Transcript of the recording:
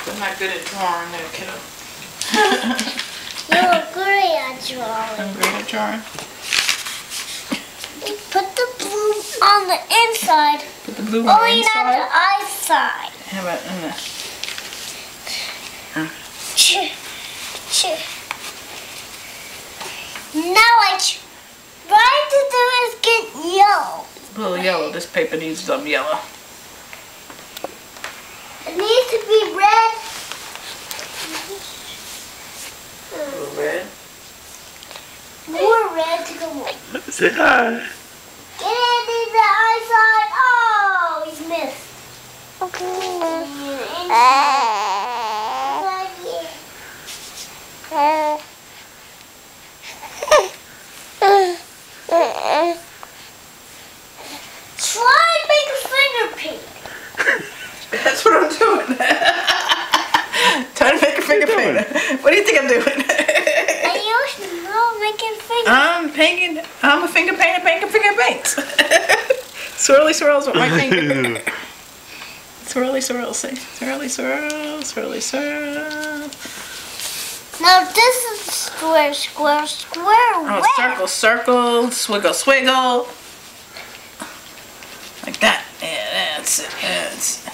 I'm not good at drawing there, kiddo. You're great at drawing. I'm great at drawing. Put the blue on the inside. Put the blue on the Only inside? not the outside. How about in the... Now I try to do is get yellow. A little yellow. This paper needs some yellow. It needs to be red. A little red. More red to go on. Say hi. Get it in the outside. Oh, he's missed. Try and make a finger paint. That's what I'm doing. Trying to make a finger painter. What do you think I'm doing? And you know, making fingers. I'm a finger painter making finger paints. Swirly swirls with my finger. Swirly swirls, see? Swirly swirls, swirly swirls. Now this is square, square, square. Oh, Where? circle, circle, swiggle, swiggle. Like that. Yeah, that's it. That's it.